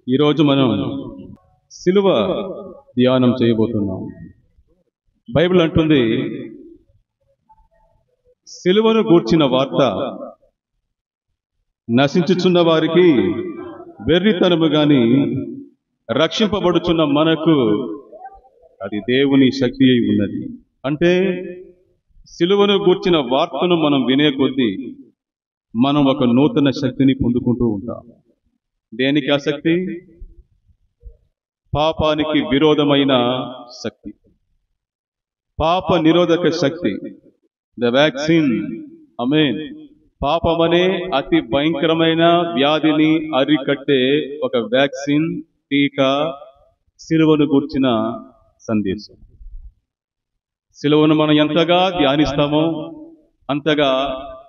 ఈరోజు మనం సిలువ ధ్యానం చేయబోతున్నాం. బైబిల్ అంటుంది, సిలువను గూర్చిన వార్త నశించుచున్న వారికి వెర్రితనము గాని రక్షింపబడుచున్న మనకు అది దేవుని శక్తి అయి ఉన్నది. అంటే సిలువను గూర్చిన వార్తను మనం వినే కొద్దీ మనం ఒక నూతన శక్తిని పొందుకుంటూ ఉంటాం. దేనికి ఆ శక్తి? పాపానికి విరోధమైన శక్తి, పాప నిరోధక శక్తి, ద వ్యాక్సిన్. ఆమేన్. పాపమనే అతి భయంకరమైన వ్యాధిని అరికట్టే ఒక వ్యాక్సిన్, టీకా సిలువను గూర్చిన సందేశం. సిలువను మనం ఎంతగా ధ్యానిస్తామో అంతగా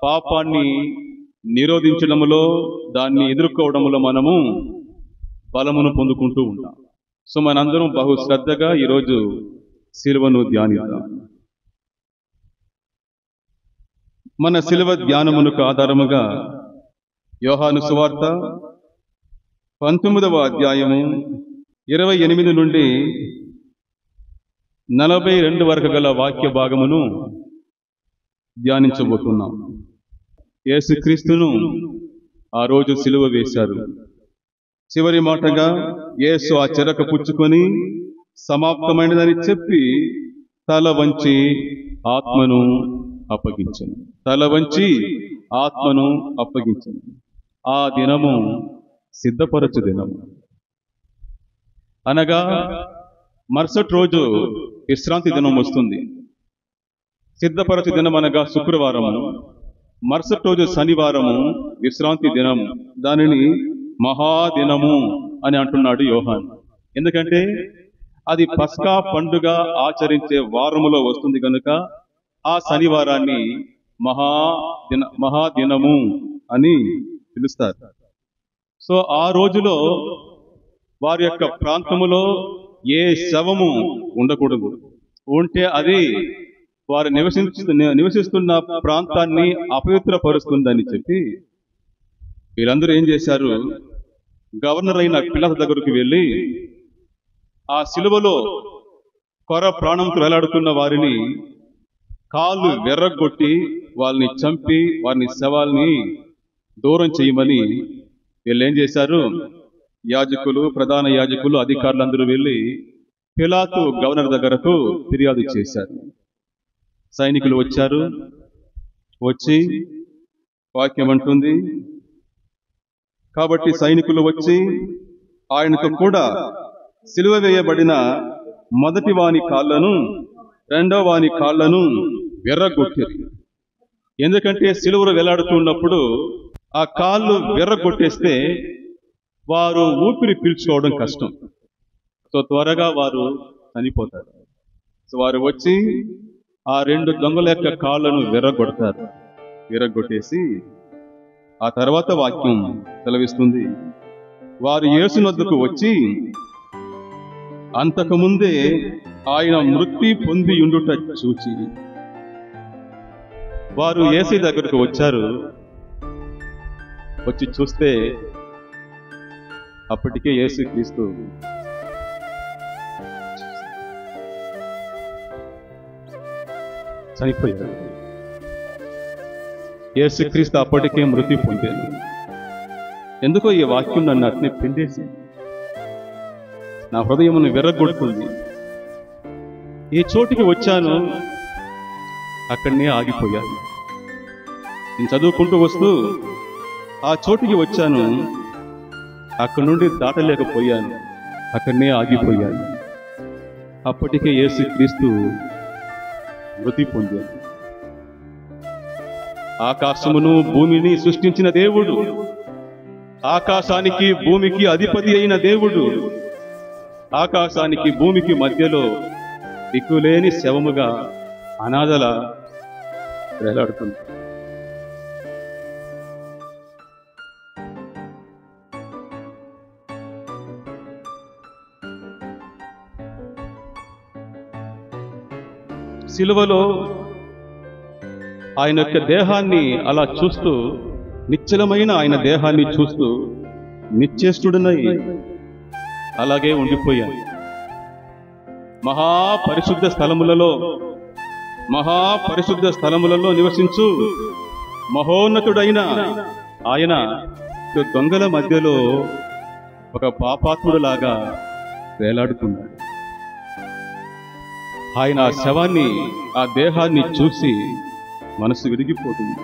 పాపాన్ని నిరోధించడంలో, దాన్ని ఎదుర్కోవడంలో మనము బలమును పొందుకుంటూ ఉంటాం. సో మనందరం బహు శ్రద్ధగా ఈరోజు సిలువను ధ్యానిద్దాం. మన సిలువ ధ్యానమునకు ఆధారముగా యోహాను సువార్త 19వ అధ్యాయము 28 నుండి 42 వరకు గల వాక్య భాగమును ధ్యానించబోతున్నాం. యేసుక్రీస్తును ఆ రోజు సిలువ వేశారు. చివరి మాటగా యేసు ఆ చెరక పుచ్చుకొని సమాప్తమైనదని చెప్పి తల వంచి ఆత్మను అప్పగించను. తల వంచి ఆత్మను అప్పగించను. ఆ దినము సిద్ధపరచు దినము, అనగా మరుసటి రోజు విశ్రాంతి దినం వస్తుంది. సిద్ధపరచు దినం అనగా శుక్రవారము, మరుసటి రోజు శనివారము విశ్రాంతి దినము. దానిని మహాదినము అని అంటున్నాడు యోహాను. ఎందుకంటే అది పస్కా పండుగ ఆచరించే వారములో వస్తుంది కనుక ఆ శనివారాన్ని మహాదినము అని పిలుస్తారు. సో ఆ రోజులో వారి యొక్క ప్రాంతములో ఏ శవము ఉండకూడదు. ఉంటే అది వారు నివసిస్తున్న ప్రాంతాన్ని అపవిత్రపరుస్తుందని చెప్పి వీళ్ళందరూ ఏం చేశారు? గవర్నర్ అయిన పిలాతు దగ్గరకు వెళ్ళి ఆ సిలువలో కొర ప్రాణంతో వేలాడుతున్న వారిని కాళ్ళు వెర్రగొట్టి వాళ్ళని చంపి వారిని శవాల్ని దూరం చేయమని వీళ్ళు ఏం చేశారు? యాజకులు, ప్రధాన యాజకులు, అధికారులందరూ వెళ్ళి పిలాతు గవర్నర్ దగ్గరకు ఫిర్యాదు చేశారు. సైనికులు వచ్చారు. వచ్చి వాక్యం అంటుంది, కాబట్టి సైనికులు వచ్చి ఆయనతో కూడా సిలువ వేయబడిన మొదటి వాని కాళ్లను, రెండవ వాని కాళ్లను వెర్రగొట్టారు. ఎందుకంటే సిలువలో వేలాడుతున్నప్పుడు ఆ కాళ్ళు వెర్రగొట్టేస్తే వారు ఊపిరి పీల్చుకోవడం కష్టం. సో త్వరగా వారు చనిపోతారు. సో వారు వచ్చి ఆ 2 దొంగల యొక్క కాళ్ళను విరగొట్టేసి ఆ తర్వాత వాక్యం సెలవిస్తుంది, వారు యేసు వద్దకు వచ్చి అంతకుముందే ఆయన మృతి పొంది ఉండుట చూచి, వారు యేసు దగ్గరకు వచ్చారు. వచ్చి చూస్తే అప్పటికే యేసుక్రీస్తు చనిపోయాడు. యేసుక్రీస్తు అప్పటికే మృతి పొందాడు. ఎందుకో ఈ వాక్యం నన్ను అట్నే పిండేసి నా హృదయమును విర్రగొడుతుంది. ఈ చోటికి వచ్చాను, అక్కడనే ఆగిపోయాను. నేను చదువుకుంటూ వస్తూ ఆ చోటికి వచ్చాను, అక్కడి నుండి దాటలేకపోయాను, అక్కడనే ఆగిపోయాను. అప్పటికే యేసుక్రీస్తు మృతి పొందాడు. ఆకాశమును భూమిని సృష్టించిన దేవుడు, ఆకాశానికి భూమికి అధిపతి అయిన దేవుడు, ఆకాశానికి భూమికి మధ్యలో దిక్కులేని శవముగా అనాథల వేలాడుతుంది. సిలువలో ఆయన యొక్క దేహాన్ని అలా చూస్తూ, నిశ్చలమైన ఆయన దేహాన్ని చూస్తూ నిశ్చేష్టుడనై అలాగే ఉండిపోయాను. మహాపరిశుద్ధ స్థలములలో నివసించు మహోన్నతుడైన ఆయన దొంగల మధ్యలో ఒక పాపాత్ముడులాగా వేలాడుతున్నాడు. ఆయన ఆ శవాన్ని, ఆ దేహాన్ని చూసి మనసు విరిగిపోతుంది.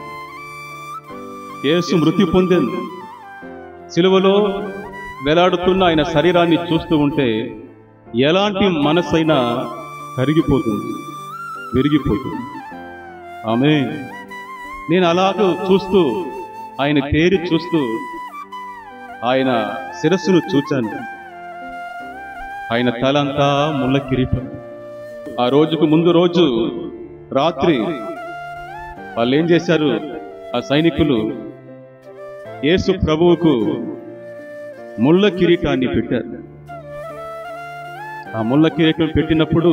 యేసు మృతి పొందేందు సిలువలో వేలాడుతున్న ఆయన శరీరాన్ని చూస్తూ ఉంటే ఎలాంటి మనసైనా కరిగిపోతుంది, విరిగిపోతుంది. ఆమేన్. నేను అలాగూ చూస్తూ, ఆయన తేరి చూస్తూ ఆయన శిరస్సును చూచాను. ఆయన తలంతా ముళ్ళ కిరీటం. ఆ రోజుకు ముందు రోజు రాత్రి వాళ్ళు ఏం చేశారు, ఆ సైనికులు యేసు ప్రభువుకు ముళ్ళ కిరీటాన్ని పెట్టారు. ఆ ముళ్ళ కిరీటం పెట్టినప్పుడు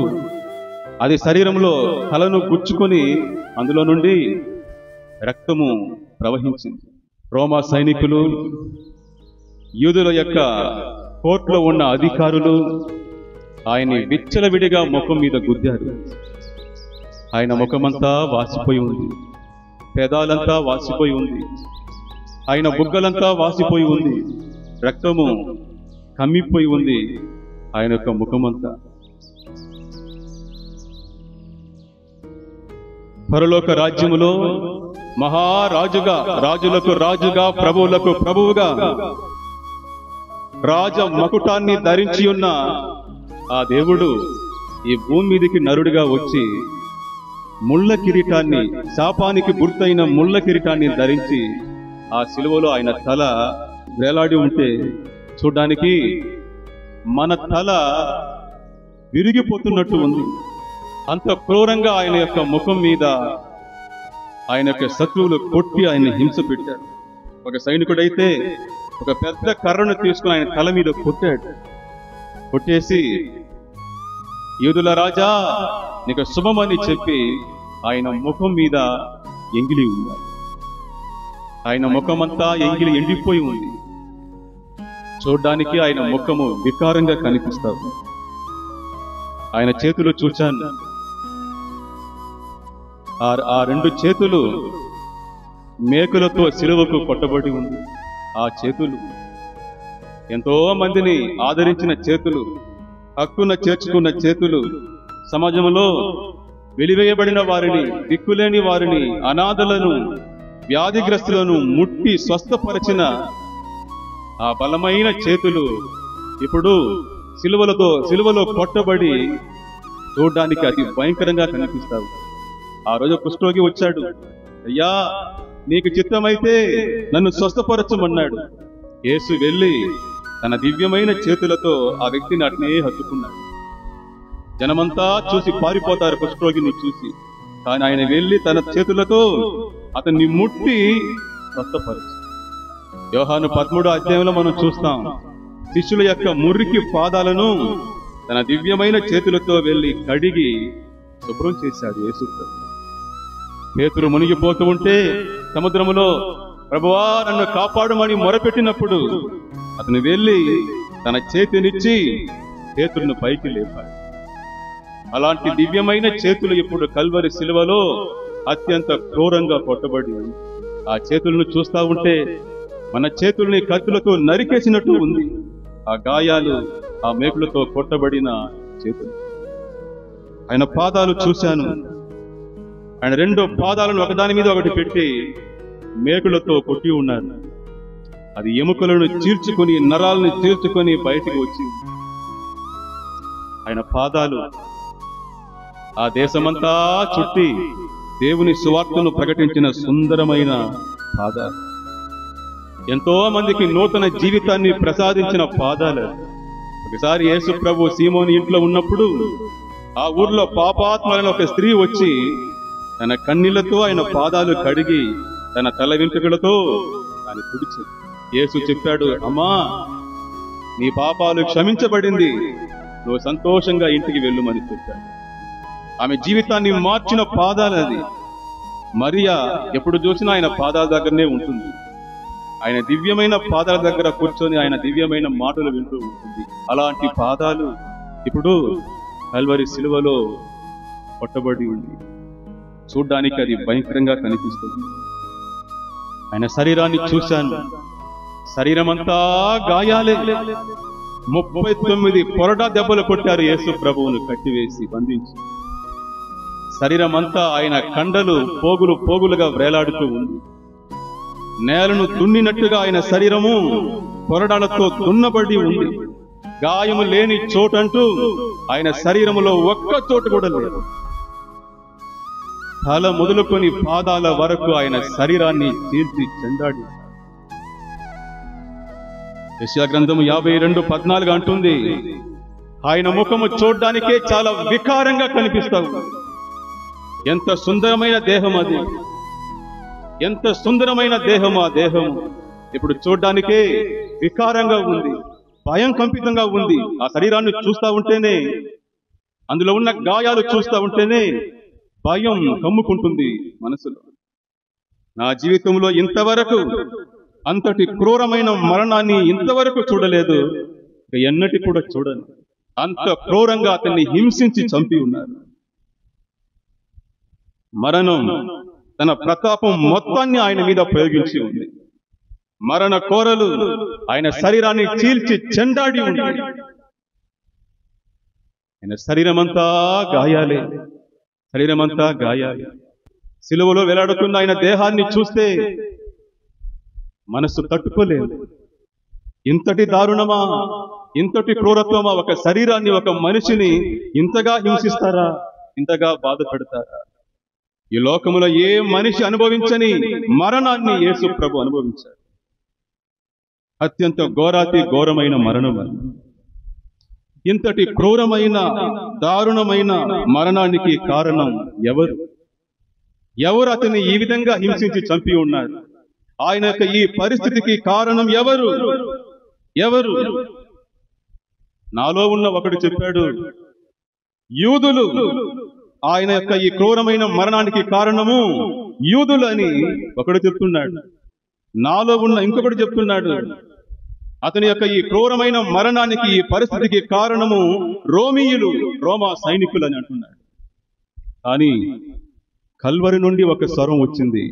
అది శరీరంలో తలను గుచ్చుకొని అందులో నుండి రక్తము ప్రవహించింది. రోమా సైనికులు, యూదుల యొక్క కోర్టులో ఉన్న అధికారులు ఆయన్ని విచ్చలవిడిగా ముఖం మీద గుద్దారు. ఆయన ముఖమంతా వాసిపోయి ఉంది, పెదాలంతా వాసిపోయి ఉంది, ఆయన బుగ్గలంతా వాసిపోయి ఉంది, రక్తము కమ్మిపోయి ఉంది ఆయన యొక్క ముఖమంతా. పరలోక రాజ్యములో మహారాజుగా, రాజులకు రాజుగా, ప్రభువులకు ప్రభువుగా రాజ మకుటాన్ని ధరించి ఉన్న ఆ దేవుడు ఈ భూమి మీదికి నరుడిగా వచ్చి ముళ్ళ కిరీటాన్ని, శాపానికి గుర్తైన ముళ్ళ కిరీటాన్ని ధరించి ఆ సిలువలో ఆయన తల వేలాడి ఉంటే చూడ్డానికి మన తల విరిగిపోతున్నట్టు ఉంది. అంత క్రూరంగా ఆయన యొక్క ముఖం మీద ఆయన యొక్క శత్రువులు కొట్టి ఆయన హింస పెట్టారు. ఒక సైనికుడైతే ఒక పెద్ద కర్రను తీసుకుని ఆయన తల మీద కొట్టాడు. కొట్టేసి యూదుల రాజా నీకు శుభమని చెప్పి ఆయన ముఖం మీద ఎంగిలి ఉంది. ఆయన ముఖమంతా ఎంగిలి ఎండిపోయి ఉంది. చూడ్డానికి ఆయన ముఖము వికారంగా కనిపిస్తారు. ఆయన చేతులు చూచాను. ఆ రెండు చేతులు మేకులతో సిలువకు కొట్టబడి ఉంది. ఆ చేతులు ఎంతో మందిని ఆదరించిన చేతులు, హక్కున చేర్చుకున్న చేతులు, సమాజంలో వెలివేయబడిన వారిని, దిక్కులేని వారిని, అనాథలను, వ్యాధిగ్రస్తులను ముట్టి స్వస్థపరిచిన ఆ బలమైన చేతులు ఇప్పుడు సిలువలో కొట్టబడి చూడడానికి అతి భయంకరంగా కనిపిస్తావు. ఆ రోజు కుష్ఠరోగి వచ్చాడు. అయ్యా నీకు చిత్తమైతే నన్ను స్వస్థపరచమన్నాడు. యేసు వెళ్ళి తన దివ్యమైన చేతులతో ఆ వ్యక్తిని అట్నే హత్తుకున్నాడు. జనమంతా చూసి పారిపోతారు కుష్ఠరోగిని చూసి, కానీ ఆయన వెళ్ళి తన చేతులతో అతన్ని ముట్టి స్వస్థపరచు. యోహాను 13వ అధ్యాయంలో మనం చూస్తాం, శిష్యుల యొక్క మురికి పాదాలను తన దివ్యమైన చేతులతో వెళ్ళి కడిగి శుభ్రం చేశాడు యేసు. పేతురు మునిగిపోతూ ఉంటే సముద్రములో ప్రభువా నన్ను కాపాడమని మొరపెట్టినప్పుడు అతను వెళ్ళి తన చేతినిచ్చి పేతురును పైకి లేపాడు. అలాంటి దివ్యమైన చేతులు ఇప్పుడు కల్వరి సిలువలో అత్యంత క్రూరంగా కొట్టబడి, ఆ చేతులను చూస్తా ఉంటే మన చేతుల్ని కత్తులతో నరికేసినట్టు ఉంది. ఆ గాయాలు, ఆ మేకులతో కొట్టబడిన చేతులు. ఆయన పాదాలు చూశాను. ఆయన రెండు పాదాలను ఒకదాని మీద ఒకటి పెట్టి మేకులతో కొట్టి ఉన్నారు. అది ఎముకలను చీల్చుకొని, నరాలను చీల్చుకొని బయటికి వచ్చింది. ఆయన పాదాలు ఆ దేశమంతా చుట్టి దేవుని సువార్తను ప్రకటించిన సుందరమైన పాదాలు, ఎంతో మందికి నూతన జీవితాన్ని ప్రసాదించిన పాదాలు. ఒకసారి యేసు ప్రభు సీమోని ఇంట్లో ఉన్నప్పుడు ఆ ఊర్లో పాపాత్మలైన ఒక స్త్రీ వచ్చి తన కన్నీళ్లతో ఆయన పాదాలు కడిగి తన తల వెంట్రుకలతో దాన్ని తుడిచింది. యేసు చెప్పాడు, అమ్మా నీ పాపాలు క్షమించబడింది, నువ్వు సంతోషంగా ఇంటికి వెళ్ళుమని చెప్పాడు. ఆమె జీవితాన్ని మార్చిన పాదాలు అది. మరియా ఎప్పుడు చూసినా ఆయన పాదాల దగ్గరనే ఉంటుంది. ఆయన దివ్యమైన పాదాల దగ్గర కూర్చొని ఆయన దివ్యమైన మాటలు వింటూ ఉంటుంది. అలాంటి పాదాలు ఇప్పుడు కల్వరి సిలువలో కొట్టబడి ఉంది. చూడ్డానికి అది భయంకరంగా కనిపిస్తుంది. ఆయన శరీరాన్ని చూశాను, శరీరం అంతా గాయాలే. 39 కొరడా దెబ్బలు కొట్టారు యేసు ప్రభువును కట్టివేసి బంధించి. శరీరం అంతా ఆయన కండలు పోగులు పోగులుగా వేలాడుతూ ఉంది. నేలను దున్నినట్టుగా ఆయన శరీరము కొరడాలతో దున్నబడి ఉంది. గాయము లేని చోటంటూ ఆయన శరీరములో ఒక్క చోటు కూడా లేదు. తల మొదలుకొని పాదాల వరకు ఆయన శరీరాన్ని చీల్చి చెండాడి. యెషయా గ్రంథము 52:14 అంటుంది, ఆయన ముఖము చూడ్డానికే చాలా వికారంగా కనిపిస్తావు. ఎంత సుందరమైన దేహం అది, ఎంత సుందరమైన దేహం. ఆ దేహం ఇప్పుడు చూడ్డానికే వికారంగా ఉంది, భయం కంపితంగా ఉంది. ఆ శరీరాన్ని చూస్తా ఉంటేనే, అందులో ఉన్న గాయాలు చూస్తా ఉంటేనే భయం కమ్ముకుంటుంది మనసులో. నా జీవితంలో ఇంతవరకు అంతటి క్రూరమైన మరణాన్ని ఇంతవరకు చూడలేదు, ఎన్నటి కూడా చూడను. అంత క్రూరంగా అతన్ని హింసించి చంపి ఉన్నారు. మరణం తన ప్రతాపం మొత్తాన్ని ఆయన మీద ప్రయోగించి ఉంది. మరణ కోరలు ఆయన శరీరాన్ని చీల్చి చెండాడి ఉంది. ఆయన శరీరమంతా గాయాలే, శరీరమంతా గాయాలే. సిలువలో వేలాడుతున్న ఆయన దేహాన్ని చూస్తే మనసు తట్టుకోలేదు. ఇంతటి దారుణమా, ఇంతటి క్రూరత్వమా? ఒక శరీరాన్ని, ఒక మనిషిని ఇంతగా హింసిస్తారా, ఇంతగా బాధ పెడతారా? ఈ లోకములో ఏ మనిషి అనుభవించని మరణాన్ని యేసు ప్రభు అనుభవించారు. అత్యంత ఘోరాతి ఘోరమైన మరణం. ఇంతటి క్రూరమైన దారుణమైన మరణానికి కారణం ఎవరు? ఎవరు అతన్ని ఈ విధంగా హింసించి చంపి ఉన్నారు? ఆయన యొక్క ఈ పరిస్థితికి కారణం ఎవరు? ఎవరు? నాలో ఉన్న ఒకడు చెప్పాడు, యూదులు. ఆయన యొక్క ఈ క్రూరమైన మరణానికి కారణము యూదులు అని ఒకడు చెప్తున్నాడు. నాలో ఉన్న ఇంకొకడు చెప్తున్నాడు, అతని యొక్క ఈ క్రూరమైన మరణానికి, ఈ పరిస్థితికి కారణము రోమీయులు, రోమా సైనికులు అని అంటున్నాడు. కానీ కల్వరి నుండి ఒక స్వరం వచ్చింది.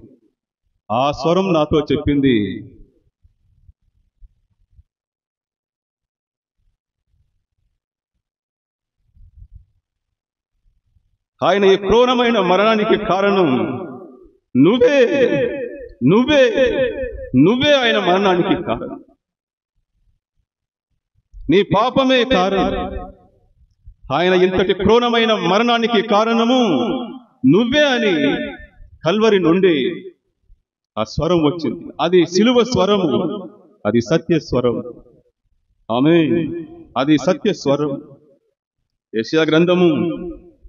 ఆ స్వరం నాతో చెప్పింది, ఆయన ఈ క్రూరమైన మరణానికి కారణం నువ్వే, నువ్వే, నువ్వే ఆయన మరణానికి కారణం. నీ పాపమే కారణం. ఆయన ఇంతటి క్రూరమైన మరణానికి కారణము నువ్వే అని కల్వరి నుండి ఆ స్వరం వచ్చింది. అది సిలువ స్వరము, అది సత్య స్వరం. ఆమేన్. అది సత్య స్వరం. యెషయా గ్రంథము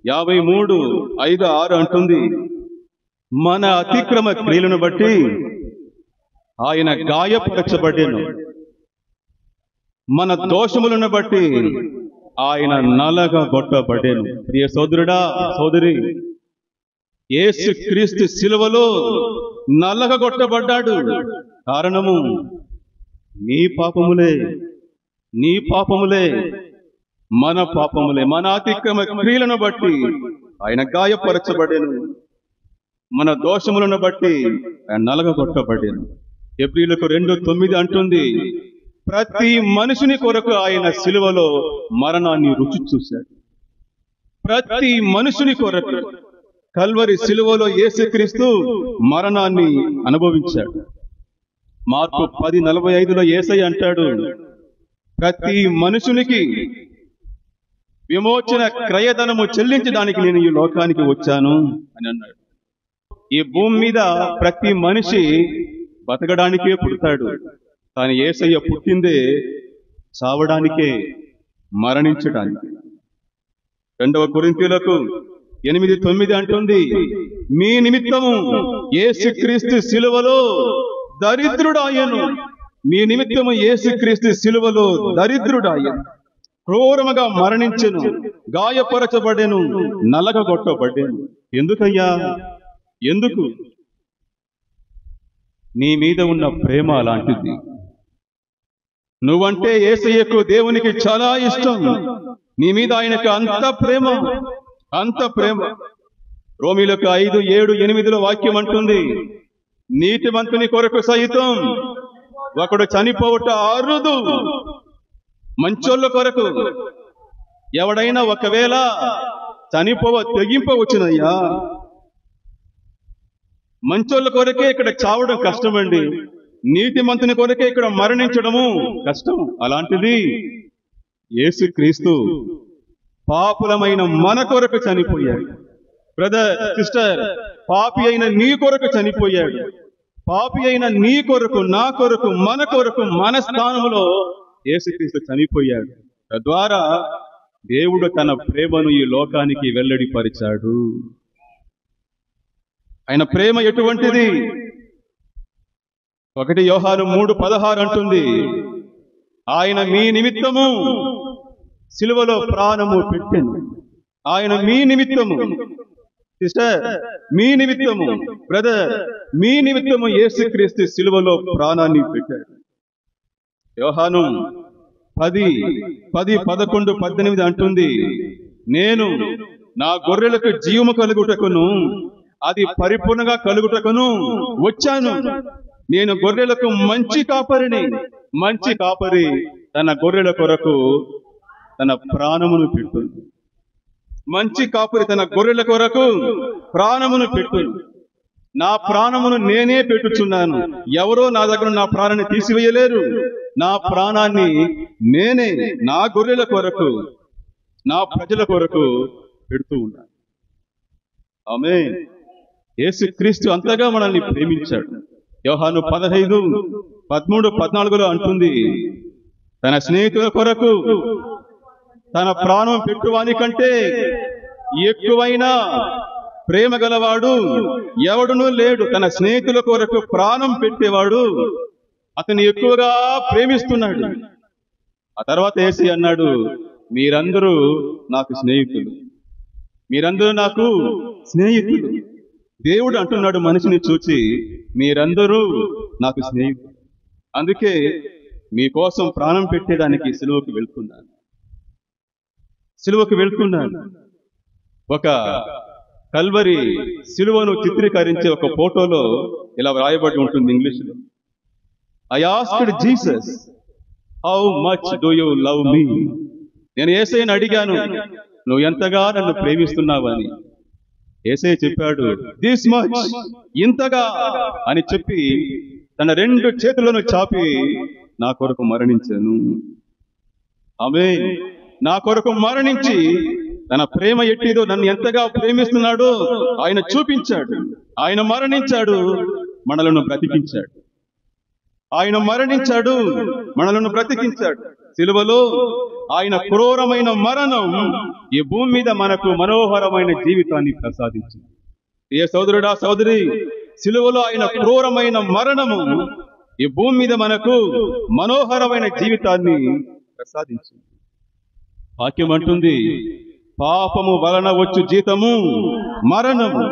53:5-6 అంటుంది, మన అతిక్రమ క్రియలను బట్టి ఆయన గాయపరచబడెను, మన దోషములను బట్టి ఆయన నలగగొట్టబడెను. ప్రియ సోదరుడా, సోదరి, యేసు క్రీస్తు సిలువలో నలగగొట్టబడ్డాడు. కారణము నీ పాపములే, నీ పాపములే, మన పాపములే. మన అతిక్రమ క్రియలను బట్టి ఆయన గాయపరచబడెను, మన దోషములను బట్టి ఆయన నలగగొట్టబడెను. హెబ్రీయులకు 2:9 అంటుంది, ప్రతి మనుషుని కొరకు ఆయన సిలువలో మరణాన్ని రుచి చూశాడు. ప్రతి మనుషుని కొరకు కల్వరి సిలువలో యేసుక్రీస్తు మరణాన్ని అనుభవించాడు. మార్కు 10:45 యేసయ్య అంటాడు, ప్రతి మనుషునికి విమోచన క్రయధనము చెల్లించడానికి నేను ఈ లోకానికి వచ్చాను అని అన్నాడు. ఈ భూమి మీద ప్రతి మనిషి బతకడానికే పుడతాడు, కానీ యేసయ్య పుట్టిందే చావడానికే, మరణించడానికి. 2 కొరింథీయులకు 8:9 అంటుంది, మీ నిమిత్తము యేసుక్రీస్తు సిలువలో దరిద్రుడాయను. మీ నిమిత్తము యేసుక్రీస్తు సిలువలో దరిద్రుడాయను, క్రూరముగా మరణించెను, గాయపరచబడెను, నలగగొట్టబడెను. ఎందుకయ్యా? ఎందుకు? నీ మీద ఉన్న ప్రేమ అలాంటిది. నువ్వంటే యేసయ్యకు దేవునికి చాలా ఇష్టం. నీ మీద ఆయనకు అంత ప్రేమ, అంత ప్రేమ. రోమీయులకు 5, 7, 8 వాక్యం అంటుంది, నీతిమంతుని కొరకు సైతం ఒకడు చనిపోవట అరుదు. మంచోళ్ళ కొరకు ఎవడైనా ఒకవేళ తెగింపవచ్చునయ్యా. మంచోళ్ళ కొరకే ఇక్కడ చావడం కష్టమండి. నీతిమంతుని కొరకే ఇక్కడ మరణించడము కష్టం. అలాంటిది యేసుక్రీస్తు పాపులమైన మన కొరకు చనిపోయాడు. బ్రదర్, సిస్టర్, పాపి అయిన నీ కొరకు చనిపోయాడు. పాపి అయిన నీ కొరకు, నా కొరకు, మన కొరకు, మన స్థానంలో యేసుక్రీస్తు చనిపోయాడు. తద్వారా దేవుడు తన ప్రేమను ఈ లోకానికి వెల్లడిపరిచాడు. ఆయన ప్రేమ ఎటువంటిది? 1 యోహాను 3:16 అంటుంది, ఆయన మీ నిమిత్తము సిలువలో ప్రాణము పెట్టెను. ఆయన మీ నిమిత్తము, సిస్టర్, మీ నిమిత్తము, బ్రదర్, మీ నిమిత్తము యేసుక్రీస్తు సిలువలో ప్రాణాన్ని పెట్టాడు. యోహాను 10, 11, 18 అంటుంది, నేను నా గొర్రెలకు జీవము కలుగుటకును అది పరిపూర్ణంగా కలుగుటకును వచ్చాను. నేను గొర్రెలకు మంచి కాపరిని. మంచి కాపరి తన గొర్రెల కొరకు తన ప్రాణమును పెట్టును. మంచి కాపరి తన గొర్రెల కొరకు ప్రాణమును పెట్టును. నా ప్రాణమును నేనే పెట్టుచున్నాను. ఎవరో నా దగ్గర నా ప్రాణాన్ని తీసివేయలేరు. నా ప్రాణాన్ని నేనే నా గొర్రెల కొరకు, నా ప్రజల కొరకు పెడుతూ ఉన్నాను. ఆమేన్. యేసుక్రీస్తు అంతగా మనల్ని ప్రేమించాడు. యోహాను 15, 13, 14 అంటుంది, తన స్నేహితుల కొరకు తన ప్రాణం పెట్టువాని కంటే ఎక్కువైన ప్రేమ గలవాడు ఎవడునూ లేడు. తన స్నేహితుల కొరకు ప్రాణం పెట్టేవాడు అతన్ని ఎక్కువగా ప్రేమిస్తున్నాడు. ఆ తర్వాత యేసు అన్నాడు, మీరందరూ నాకు స్నేహితులు, మీరందరూ నాకు స్నేహితులు. దేవుడు అంటున్నాడు మనిషిని చూచి, మీరందరూ నాకు స్నేహితులు, అందుకే మీకోసం ప్రాణం పెట్టేదానికి సిలువకు వెళ్తున్నాను. ఒక కల్వరి సిలువను చిత్రీకరించే ఒక ఫోటోలో ఇలా వ్రాయబడి ఉంటుంది ఇంగ్లీష్లో, I asked Jesus, how much do you love మీ? నేను యేసయ్యను అడిగాను, నువ్వు ఎంతగా నన్ను ప్రేమిస్తున్నావని. యేసయ్య చెప్పాడు, దిస్ మచ్, ఇంతగా అని చెప్పి తన 2 చేతులను చాపి నా కొరకు మరణించాను. ఆమేన్. నా కొరకు మరణించి తన ప్రేమ ఎట్టిదో, నన్ను ఎంతగా ప్రేమిస్తున్నాడో ఆయన చూపించాడు. ఆయన మరణించాడు, మనలను బ్రతికించాడు. ఆయన మరణించాడు, మనలను బ్రతికించాడు. సిలువలో ఆయన క్రూరమైన మరణం ఈ భూమి మీద మనకు మనోహరమైన జీవితాన్ని ప్రసాదించింది. ఏ సోదరుడా, సోదరి, సిలువలో ఆయన క్రూరమైన మరణము ఈ భూమి మీద మనకు మనోహరమైన జీవితాన్ని ప్రసాదించింది. వాక్యం అంటుంది, పాపము వలన వచ్చు జీతము మరణము,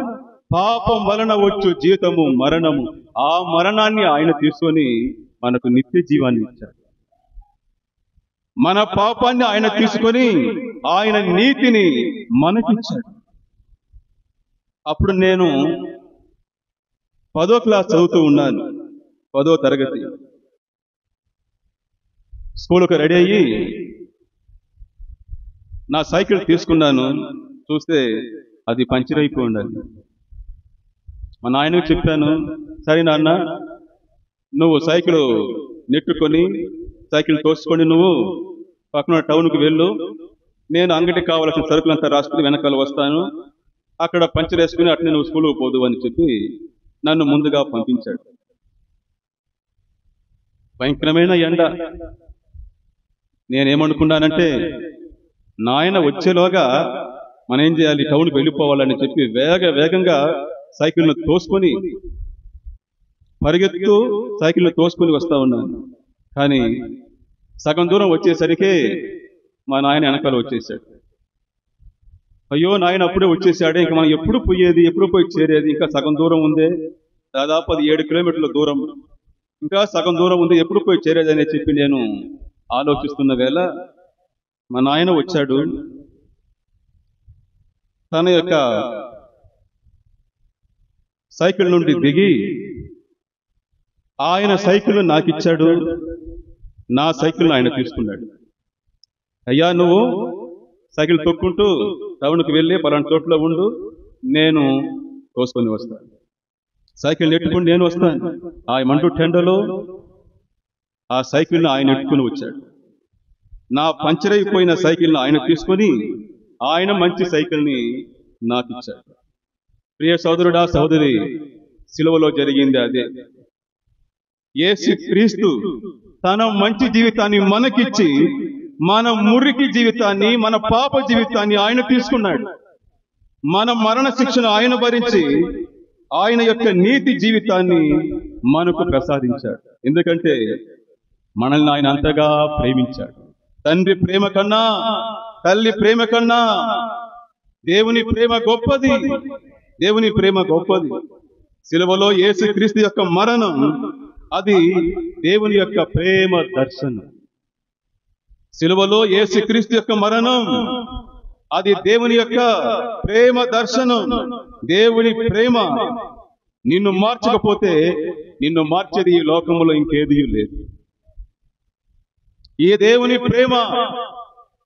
పాపం వలన వచ్చు జీతము మరణము. ఆ మరణాన్ని ఆయన తీసుకొని మనకు నిత్య జీవాన్ని ఇచ్చాడు. మన పాపాన్ని ఆయన తీసుకొని ఆయన నీతిని మనకిచ్చాడు. అప్పుడు నేను 10వ క్లాస్ చదువుతూ ఉన్నాను, 10వ తరగతి. స్కూల్కి రెడీ అయ్యి నా సైకిల్ తీసుకున్నాను. చూస్తే అది పంచర్ అయిపోయి ఉండాలి. మా నాయనకు చెప్పాను, సరే నాన్న, నువ్వు సైకిల్ నెట్టుకొని సైకిల్ తోసుకొని నువ్వు పక్కన టౌన్కి వెళ్ళు, నేను అంగడికి కావాల్సిన సరుకులంతా రాసుకుని వెనకాల వస్తాను, అక్కడ పంచర్ వేసుకుని అట్నే నువ్వు స్కూల్కి పోదు అని చెప్పి నన్ను ముందుగా పంపించాడు. భయంకరమైన ఎండ. నేనేమనుకున్నానంటే, నాయన వచ్చేలోగా మనం ఏం చేయాలి, టౌన్కి వెళ్ళిపోవాలని చెప్పి వేగంగా సైకిల్ను తోసుకొని పరిగెత్తు సైకిల్ను తోసుకొని వస్తా ఉన్నాను. కానీ సగం దూరం వచ్చేసరికి మా నాయన వెనకాల వచ్చేసాడు. అయ్యో, నాయన అప్పుడే వచ్చేసాడే, ఇంకా మనం ఎప్పుడు పోయేది, ఎప్పుడు పోయి చేరేది, ఇంకా సగం దూరం ఉందే దాదాపు అది 7 కిలోమీటర్ల దూరం, ఇంకా సగం దూరం ఉంది, ఎప్పుడు పోయి చేరేదని చెప్పి నేను ఆలోచిస్తున్న వేళ మా నాయన వచ్చాడు. తన యొక్క సైకిల్ నుండి దిగి ఆయన సైకిల్ నాకు ఇచ్చాడు, నా సైకిల్ ఆయన తీసుకున్నాడు. అయ్యా, నువ్వు సైకిల్ తొక్కుంటూ టౌన్కి వెళ్ళి పలానా చోట్ల ఉండు, నేను తోసుకొని వస్తాను. సైకిల్ నెట్టుకుని నేను వస్తాను. ఆ మంటూ టెండలో ఆ సైకిల్ను ఆయన నెట్టుకుని వచ్చాడు. నా పంచర్ అయిపోయిన సైకిల్ను ఆయన తీసుకొని ఆయన మంచి సైకిల్ని నాకు ఇచ్చాడు. ప్రియ సోదరుడా, సోదరి, సిలువలో జరిగింది అదే. యేసు క్రీస్తు తన మంచి జీవితాన్ని మనకిచ్చి మన మురికి జీవితాన్ని, మన పాప జీవితాన్ని ఆయన తీసుకున్నాడు. మన మరణ శిక్షను ఆయన భరించి ఆయన యొక్క నీతి జీవితాన్ని మనకు ప్రసాదించాడు. ఎందుకంటే మనల్ని ఆయన అంతగా ప్రేమించాడు. తండ్రి ప్రేమ కన్నా, తల్లి ప్రేమ కన్నా దేవుని ప్రేమ గొప్పది. దేవుని ప్రేమ గొప్పది. సిలువలో యేసు క్రీస్తు యొక్క మరణం అది దేవుని యొక్క ప్రేమ దర్శనం. సిలువలో యేసు క్రీస్తు యొక్క మరణం అది దేవుని యొక్క ప్రేమ దర్శనం. దేవుని ప్రేమ నిన్ను మార్చకపోతే నిన్ను మార్చేది ఈ లోకంలో ఇంకేదీ లేదు. ఈ దేవుని ప్రేమ,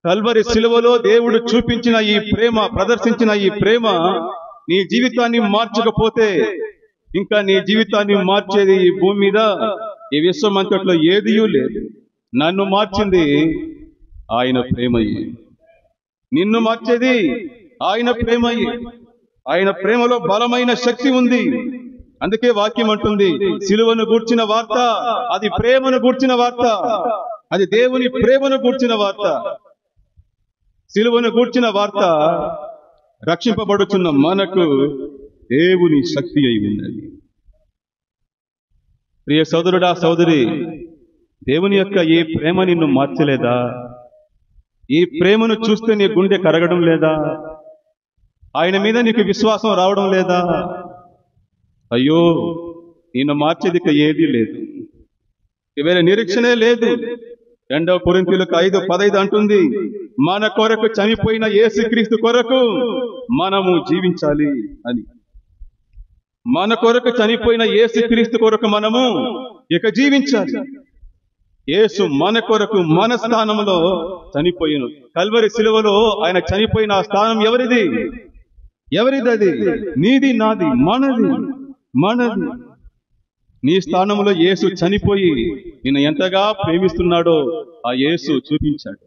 కల్వరి సిలువలో దేవుడు చూపించిన ఈ ప్రేమ, ప్రదర్శించిన ఈ ప్రేమ నీ జీవితాన్ని మార్చకపోతే ఇంకా నీ జీవితాన్ని మార్చేది ఈ భూమి మీద, ఈ విశ్వం అంతట్లో ఏదీ లేదు. నన్ను మార్చింది ఆయన ప్రేమయ్యి, నిన్ను మార్చేది ఆయన ప్రేమయ్యి. ఆయన ప్రేమలో బలమైన శక్తి ఉంది. అందుకే వాక్యం అంటుంది, సిలువను గూర్చిన వార్త అది ప్రేమను గూర్చిన వార్త, అది దేవుని ప్రేమను గూర్చిన వార్త. సిలువను గూర్చిన వార్త రక్షింపబడుచున్న మనకు దేవుని శక్తి అయి ఉన్నది. ప్రియ సోదరుడా, సోదరి, దేవుని యొక్క ఈ ప్రేమ నిన్ను మార్చలేదా? ఈ ప్రేమను చూస్తే నీ గుండె కరగడం లేదా? ఆయన మీద నీకు విశ్వాసం రావడం లేదా? అయ్యో, నిన్ను మార్చేది ఏదీ లేదు, వేరే నిరీక్షణే లేదు. 2 కొరింథీయులకు 5:15 అంటుంది, మన కొరకు చనిపోయిన యేసుక్రీస్తు కొరకు మనము జీవించాలి అని. మన కొరకు చనిపోయిన యేసుక్రీస్తు కొరకు మనము ఇక జీవించాలి. యేసు మన కొరకు మన స్థానంలో చనిపోయిన కల్వరి సిలువలో ఆయన చనిపోయిన ఆ స్థానం ఎవరిది? ఎవరిది? నీది, నాది, మనది, మనది. నీ స్థానంలో యేసు చనిపోయి నిన్ను ఎంతగా ప్రేమిస్తున్నాడో ఆ యేసు చూపించాడు.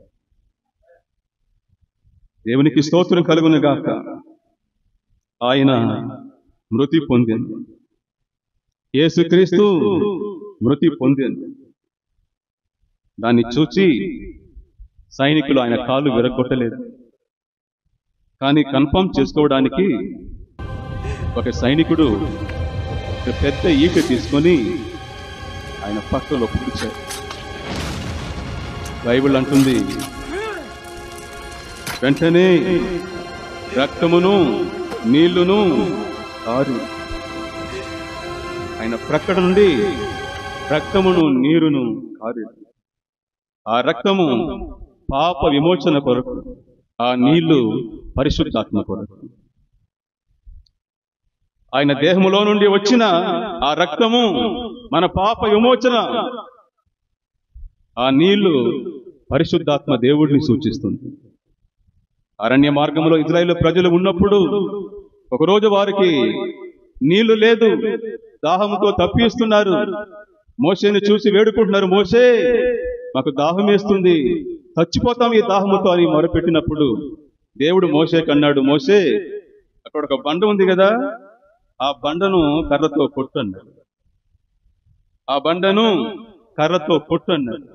దేవునికి స్తోత్రం కలుగును గాక. ఆయన మృతి పొందింది, యేసుక్రీస్తు మృతి పొందింది. దాన్ని చూచి సైనికులు ఆయన కాళ్ళు విరగొట్టలేదు. కానీ కన్ఫర్మ్ చేసుకోవడానికి ఒక సైనికుడు ఒక పెద్ద ఈక తీసుకొని ఆయన పక్కలో పొడిచాడు. బైబిల్ అంటుంది, వెంటనే రక్తమును నీళ్లును కారు. ఆయన ప్రక్కన నుండి రక్తమును నీరును కారు. ఆ రక్తము పాప విమోచన కొరకు, ఆ నీళ్లు పరిశుద్ధాత్మ కొరకు. ఆయన దేహములో నుండి వచ్చిన ఆ రక్తము మన పాప విమోచన, ఆ నీళ్లు పరిశుద్ధాత్మ దేవుడిని సూచిస్తుంది. అరణ్య మార్గంలో ఇజ్రాయేలు ప్రజలు ఉన్నప్పుడు ఒకరోజు వారికి నీళ్లు లేదు, దాహంతో తప్పిస్తున్నారు. మోషేని చూసి వేడుకుంటున్నారు, మోషే మాకు దాహం వేస్తుంది, చచ్చిపోతాం ఈ దాహముతో అని మొరపెట్టినప్పుడు దేవుడు మోషేకి అన్నాడు, మోషే అక్కడ ఒక బండ ఉంది కదా, ఆ బండను కర్రతో కొట్టు అన్నాడు. ఆ బండను కర్రతో కొట్టు అన్నాడు.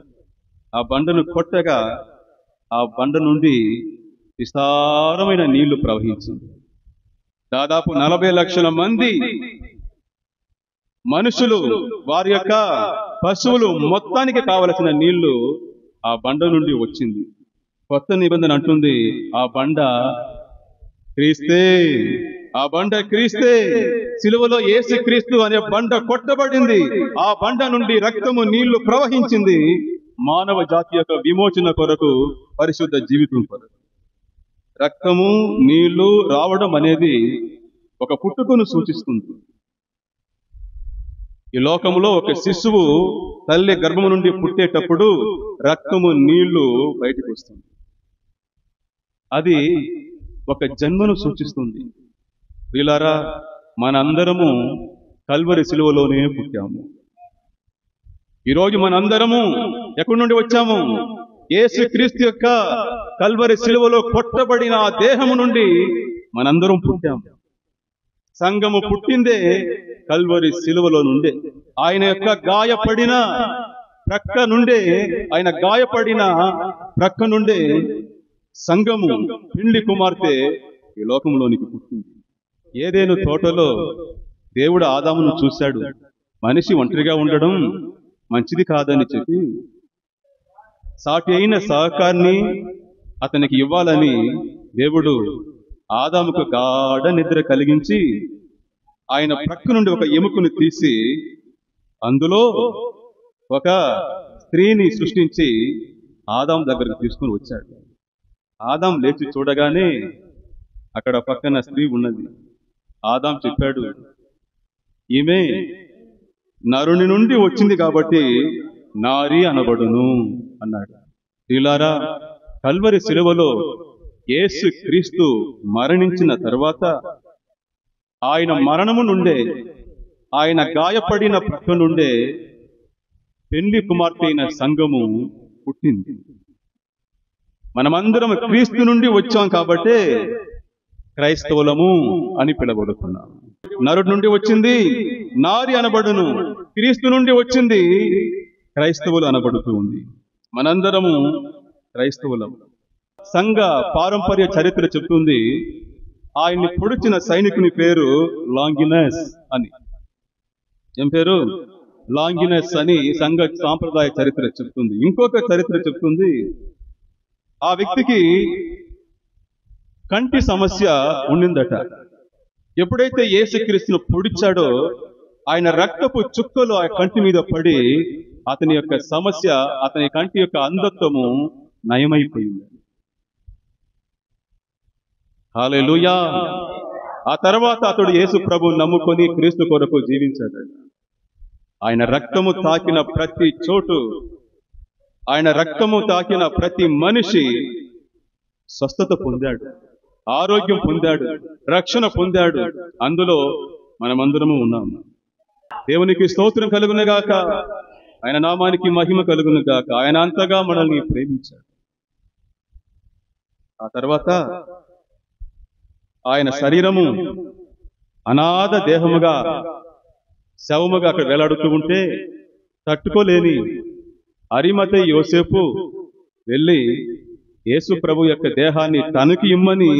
ఆ బండను కొట్టగా ఆ బండ నుండి విస్తారమైన నీళ్లు ప్రవహించింది. దాదాపు 40 లక్షల మంది మనుషులు, వారి యొక్క పశువులు మొత్తానికి కావలసిన నీళ్లు ఆ బండ నుండి వచ్చింది. కొత్త నిబంధన అంటుంది, ఆ బండ క్రీస్తే, ఆ బండ క్రీస్తే. సిలువలో యేసు క్రీస్తు అనే బండ కొట్టబడింది. ఆ బండ నుండి రక్తము, నీళ్లు ప్రవహించింది. మానవ జాతి యొక్క విమోచన కొరకు, పరిశుద్ధ జీవితం కొరకు. రక్తము, నీళ్లు రావడం అనేది ఒక పుట్టుకను సూచిస్తుంది. ఈ లోకంలో ఒక శిశువు తల్లి గర్భము నుండి పుట్టేటప్పుడు రక్తము, నీళ్లు బయటకు వస్తుంది. అది ఒక జన్మను సూచిస్తుంది. వీళ్ళారా, మనందరము కల్వరి సిలువలోనే పుట్టాము. ఈరోజు మనందరము ఎక్కడి నుండి వచ్చాము? యేసు క్రీస్తు యొక్క కల్వరి సిలువలో కొట్టబడిన ఆ దేహము నుండి మనందరం పుట్టాము. సంఘము పుట్టిందే కల్వరి సిలువలో నుండే. ఆయన యొక్క గాయపడిన ప్రక్క నుండే సంఘము, పెండ్లి కుమార్తె ఈ లోకంలోనికి పుట్టింది. ఏదేను తోటలో దేవుడు ఆదామును చూశాడు. మనిషి ఒంటరిగా ఉండడం మంచిది కాదని చెప్పి సాటి అయిన సహకారిని అతనికి ఇవ్వాలని దేవుడు ఆదాముకు గాఢ నిద్ర కలిగించి ఆయన ప్రక్క నుండి ఒక ఎముకను తీసి అందులో ఒక స్త్రీని సృష్టించి ఆదాం దగ్గరకు తీసుకుని వచ్చాడు. ఆదాం లేచి చూడగానే అక్కడ పక్కన స్త్రీ ఉన్నది. ఆదాం చెప్పాడు, ఈమె నరుని నుండి వచ్చింది కాబట్టి నారి అనబడును అన్నాడు. ప్రియులారా, కల్వరి సిలువలో యేసు క్రీస్తు మరణించిన తర్వాత ఆయన మరణము నుండే, ఆయన గాయపడిన ప్రక్క నుండే పెండ్లి కుమార్తె అయిన సంఘము పుట్టింది. మనమందరం క్రీస్తు నుండి వచ్చాం కాబట్టి క్రైస్తవులము అని పిలవబడుతున్నాం. నరుడి నుండి వచ్చింది నారి అనబడును, క్రీస్తు నుండి వచ్చింది క్రైస్తవులు అనబడుతూ ఉంది. మనందరము క్రైస్తవులము. సంఘ పారంపర్య చరిత్ర చెప్తుంది, ఆయన్ని పొడిచిన సైనికుని పేరు లాంగినస్ అని. ఏం పేరు? లాంగినస్ అని సంఘ సాంప్రదాయ చరిత్ర చెప్తుంది. ఇంకొక చరిత్ర చెప్తుంది, ఆ వ్యక్తికి కంటి సమస్య ఉండిందట. ఎప్పుడైతే యేసుక్రీస్తును పొడిచాడో ఆయన రక్తపు చుక్కలు ఆ కంటి మీద పడి అతని యొక్క సమస్య, అతని కంటి యొక్క అంధత్వము నయమైపోయింది. హల్లెలూయా. ఆ తర్వాత అతడు యేసు ప్రభువును నమ్ముకొని క్రీస్తు కొరకు జీవించాడు. ఆయన రక్తము తాకిన ప్రతి చోటు, ఆయన రక్తము తాకిన ప్రతి మనిషి స్వస్థత పొందాడు, ఆరోగ్యం పొందాడు, రక్షణ పొందాడు. అందులో మనమందరము ఉన్నాము. దేవునికి స్తోత్రం కలుగునుగాక, ఆయన నామానికి మహిమ కలుగునుగాక. ఆయన అంతగా మనల్ని ప్రేమించాడు. ఆ తర్వాత ఆయన శరీరము అనాథ దేహముగా, శవముగా అక్కడ వేలాడుతూ ఉంటే తట్టుకోలేని అరిమతై యోసేపు వెళ్ళి యేసు ప్రభు యొక్క దేహాన్ని తనకి ఇమ్మని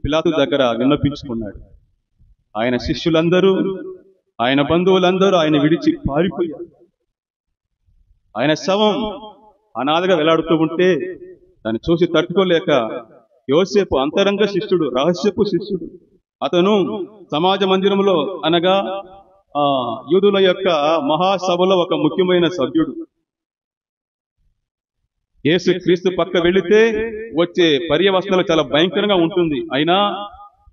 పిలాతు దగ్గర విన్నపించుకున్నాడు. ఆయన శిష్యులందరూ, ఆయన బంధువులందరూ ఆయన విడిచి పారిపోయారు. ఆయన శవం అనాథగా వేలాడుతూ ఉంటే దాన్ని చూసి తట్టుకోలేక యోసేపు అంతరంగ శిష్యుడు, రహస్యపు శిష్యుడు, అతను సమాజ మందిరంలో అనగా యూదుల యొక్క మహాసభలో ఒక ముఖ్యమైన సభ్యుడు. యేసు క్రీస్తు పక్క వెళితే వచ్చే పర్యవస్థలు చాలా భయంకరంగా ఉంటుంది. అయినా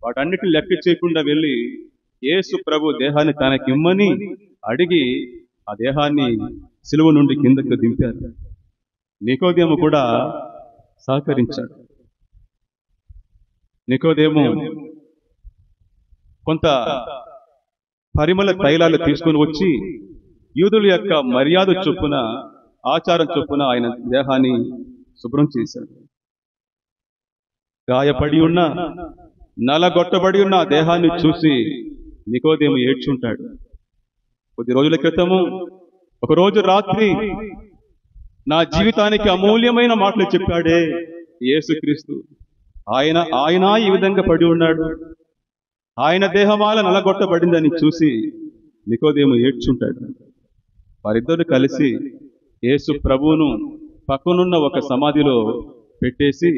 వాటన్నిటిని లెక్క చేయకుండా వెళ్ళి యేసు ప్రభు దేహాన్ని తనకిమ్మని అడిగి ఆ దేహాన్ని సిలువ నుండి కిందకు దింపారు. నికోదేము కూడా సహకరించాడు. నికోదేము కొంత పరిమళ తైలాలు తీసుకుని వచ్చి యూదుల యొక్క మర్యాద చొప్పున, ఆచారం చొప్పున ఆయన దేహాన్ని శుభ్రం చేశాడు. గాయపడి ఉన్న, నలగొట్టబడి ఉన్న దేహాన్ని చూసి నికోదేము ఏడ్చుంటాడు. కొద్ది రోజుల క్రితము ఒకరోజు రాత్రి నా జీవితానికి అమూల్యమైన మాటలు చెప్పాడే యేసుక్రీస్తు. ఆయన ఈ విధంగా పడి ఉన్నాడు, ఆయన దేహమాల నలగొట్టబడిందని చూసి నికోదేము ఏడ్చుంటాడు. వారిద్దరు కలిసి యేసు ప్రభువును పక్కనున్న ఒక సమాధిలో పెట్టేసి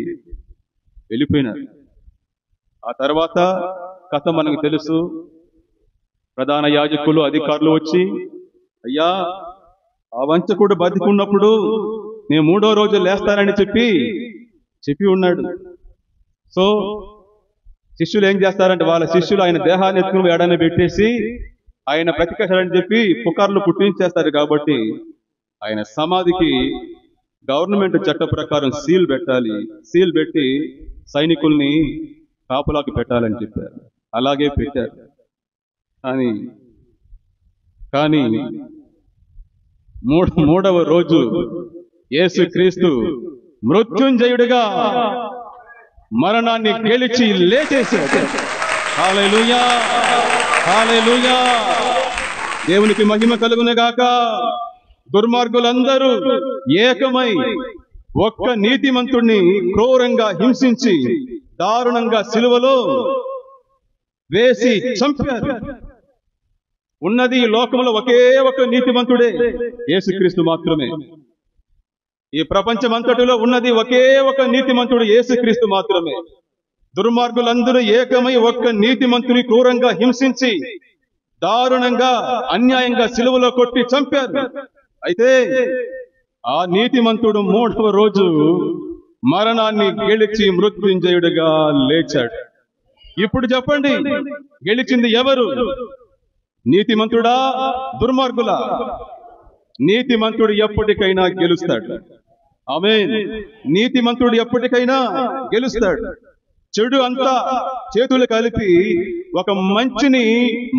వెళ్ళిపోయినారు. ఆ తర్వాత కథ మనకు తెలుసు. ప్రధాన యాజకులు, అధికారులు వచ్చి, అయ్యా ఆ వంచకుడు బతికున్నప్పుడు నేను 3వ రోజు లేస్తానని చెప్పి ఉన్నాడు. సో శిష్యులు ఏం చేస్తారంటే, వాళ్ళ శిష్యులు ఆయన దేహాన్ని ఎత్తుకుని ఏడాన్ని పెట్టేసి ఆయన బ్రతికేశాడని చెప్పి పుకార్లు పుట్టించేస్తారు. కాబట్టి ఆయన సమాధికి గవర్నమెంట్ చట్ట ప్రకారం సీల్ పెట్టాలి, సీల్ పెట్టి సైనికుల్ని కాపులాకి పెట్టాలని చెప్పారు. అలాగే పెట్టారు. కానీ మూడవ రోజు యేసుక్రీస్తు మృత్యుంజయుడిగా మరణాన్ని గెలిచి లేచేశాడు. హల్లెలూయా, హల్లెలూయా. దేవునికి మహిమ కలుగునుగాక. దుర్మార్గులందరూ ఏకమై ఒక్క నీతిమంతుణ్ణి క్రూరంగా హింసించి దారుణంగా సిలువలో వేసి చంపారు. ఉన్నది ఈ లోకంలో ఒకే ఒక నీతిమంతుడే, యేసుక్రీస్తు మాత్రమే. ఈ ప్రపంచమంతటిలో ఉన్నది ఒకే ఒక నీతిమంతుడు, యేసుక్రీస్తు మాత్రమే. దుర్మార్గులందరూ ఏకమై ఒక్క నీతిమంతుని క్రూరంగా హింసించి దారుణంగా అన్యాయంగా సిలువలో కొట్టి చంపారు. అయితే ఆ నీతిమంతుడు 3వ రోజు మరణాన్ని గెలిచి మృత్యుంజయుడిగా లేచాడు. ఇప్పుడు చెప్పండి, గెలిచింది ఎవరు? నీతిమంతుడా, దుర్మార్గులా? నీతిమంతుడు ఎప్పటికైనా గెలుస్తాడు. ఆమేన్. నీతిమంతుడు ఎప్పటికైనా గెలుస్తాడు. చెడు అంతా చేతులు కలిపి ఒక మంచిని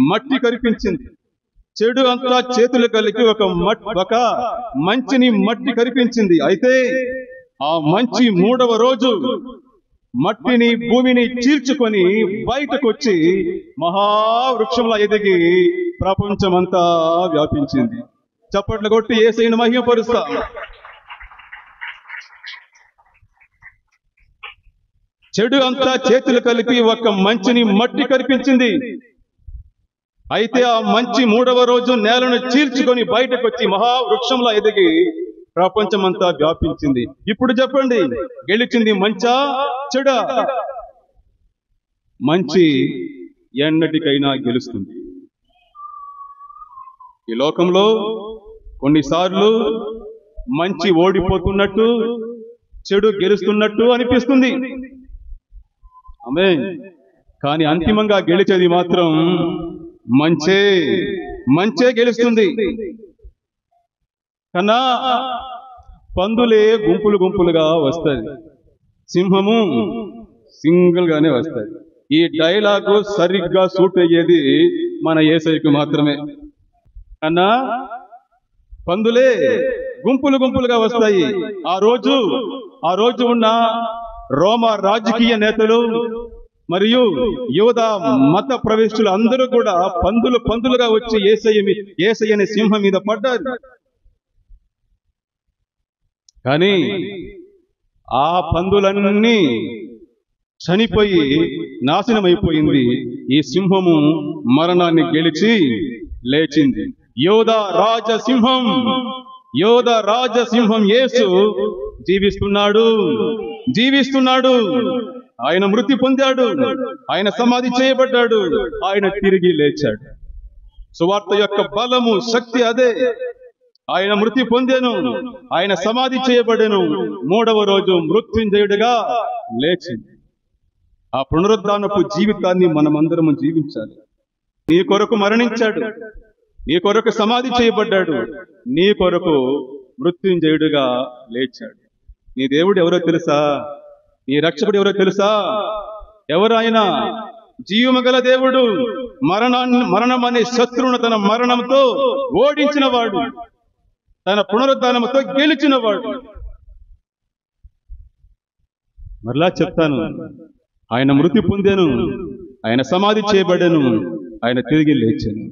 మట్టి కరిపించింది. చెడు అంతా చేతులు కలిపి ఒక మంచిని మట్టి కరిపించింది. అయితే ఆ మంచి 3వ రోజు మట్టిని, భూమిని చీల్చుకొని బయటకు వచ్చి మహావృక్షంలో ఎదిగి ప్రపంచమంతా వ్యాపించింది. చప్పట్లు కొట్టి యేసయ్యను మహిమపరుస్తాం. చెడు అంతా చేతులు కలిపి ఒక మంచిని మట్టి కరిపించింది. అయితే ఆ మంచి 3వ రోజు నేలను చీల్చుకొని బయటకు వచ్చి మహావృక్షంలో ఎదిగి ప్రపంచమంతా వ్యాపించింది. ఇప్పుడు చెప్పండి, గెలిచింది మంచా, చెడా? మంచి ఎన్నటికైనా గెలుస్తుంది. ఈ లోకంలో కొన్నిసార్లు మంచి ఓడిపోతున్నట్టు, చెడు గెలుస్తున్నట్టు అనిపిస్తుంది. ఆమేన్. కానీ అంతిమంగా గెలిచేది మాత్రం మంచే గెలుస్తుంది. కన్నా పందులే గుంపులుగా వస్తుంది, సింహము సింగిల్ గానే వస్తుంది. ఈ డైలాగు సరిగ్గా సూట్ అయ్యేది మన యేసయ్యకు మాత్రమే. కన్నా పందులే గుంపులుగా వస్తాయి. ఆ రోజు ఉన్న రోమా రాజకీయ నేతలు మరియు యూద మత ప్రవేశులు అందరూ కూడా పందులుగా వచ్చి యేసయ్యని సింహం మీద పడ్డారు. కానీ ఆ పందులన్నీ చనిపోయి నాశనమైపోయింది. ఈ సింహము మరణాన్ని గెలిచి లేచింది. యోధ రాజసింహం యేసు జీవిస్తున్నాడు. ఆయన మృతి పొందాడు, ఆయన సమాధి చేయబడ్డాడు, ఆయన తిరిగి లేచాడు. సువార్త యొక్క బలము, శక్తి అదే. ఆయన మృతి పొందెను, ఆయన సమాధి చేయబడెను, 3వ రోజు మృత్యుంజయుడిగా లేచింది. ఆ పునరుద్ధానపు జీవితాన్ని మనమందరము జీవించాలి. నీ కొరకు మరణించాడు, నీ కొరకు సమాధి చేయబడ్డాడు, నీ కొరకు మృత్యుంజయుడిగా లేచాడు. నీ దేవుడు ఎవరో తెలుసా? నీ రక్షకుడు ఎవరో తెలుసా? ఎవరాయన? జీవముగల దేవుడు, మరణం అనే శత్రువును తన మరణంతో ఓడించిన వాడు, తన పునరుద్ధానముతో గెలిచిన వాడు. మరలా చెప్తాను, ఆయన మృతి పొందెను, ఆయన సమాధి చేయబడెను, ఆయన తిరిగి లేచాను.